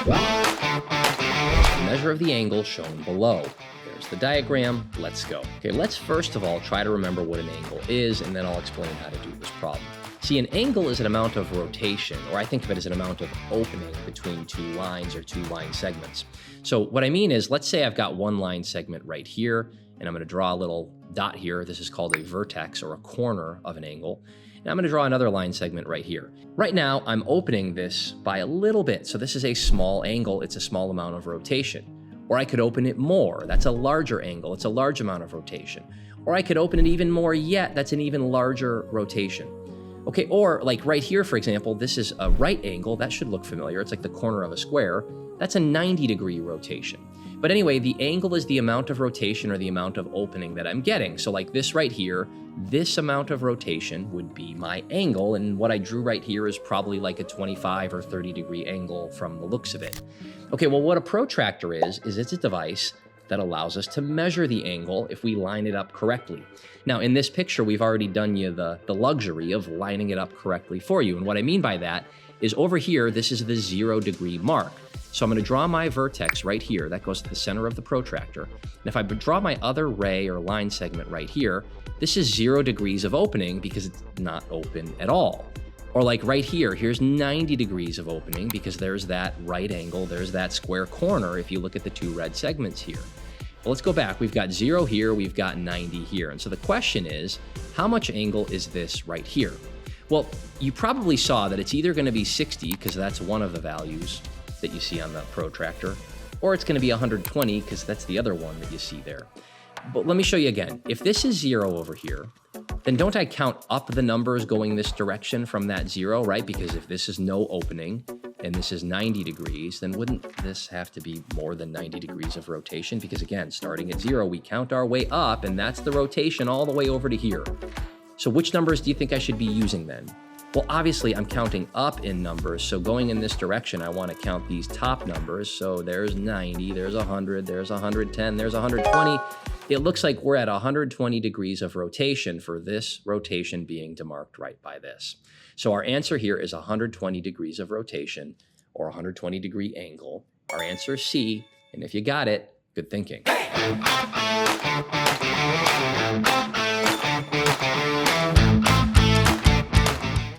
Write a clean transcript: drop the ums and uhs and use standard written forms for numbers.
The measure of the angle shown below. There's the diagram. Let's go. Okay, let's first of all try to remember what an angle is, and then I'll explain how to do this problem. See, an angle is an amount of rotation, or I think of it as an amount of opening between two lines or two line segments. So what I mean is, let's say I've got one line segment right here, and I'm going to draw a little dot here. This is called a vertex or a corner of an angle. And I'm going to draw another line segment right here. Right now, I'm opening this by a little bit. So this is a small angle. It's a small amount of rotation. Or I could open it more. That's a larger angle. It's a large amount of rotation. Or I could open it even more yet. That's an even larger rotation. Okay, or like right here, for example, this is a right angle. That should look familiar. It's like the corner of a square. That's a 90-degree rotation. But anyway, the angle is the amount of rotation or the amount of opening that I'm getting. So like this right here, this amount of rotation would be my angle. And what I drew right here is probably like a 25 or 30-degree angle from the looks of it. Okay, well, what a protractor is it's a device that allows us to measure the angle if we line it up correctly. Now, in this picture, we've already done you the luxury of lining it up correctly for you. And what I mean by that is over here, this is the 0-degree mark. So I'm going to draw my vertex right here. That goes to the center of the protractor. And if I draw my other ray or line segment right here, this is 0 degrees of opening because it's not open at all. Or like right here, here's 90 degrees of opening because there's that right angle, there's that square corner if you look at the two red segments here. Well, let's go back. We've got 0 here, we've got 90 here. And so the question is, how much angle is this right here? Well, you probably saw that it's either going to be 60 because that's one of the values that you see on the protractor, or it's going to be 120 because that's the other one that you see there. But let me show you again. If this is 0 over here, then don't I count up the numbers going this direction from that 0, right? Because if this is no opening and this is 90 degrees, then wouldn't this have to be more than 90 degrees of rotation? Because again, starting at 0, we count our way up, and that's the rotation all the way over to here. So which numbers do you think I should be using then? Well, obviously I'm counting up in numbers, so going in this direction, I want to count these top numbers. So there's 90, there's 100, there's 110, there's 120. It looks like we're at 120 degrees of rotation for this rotation being demarked right by this. So our answer here is 120 degrees of rotation, or 120 degree angle. Our answer is C, and if you got it, good thinking.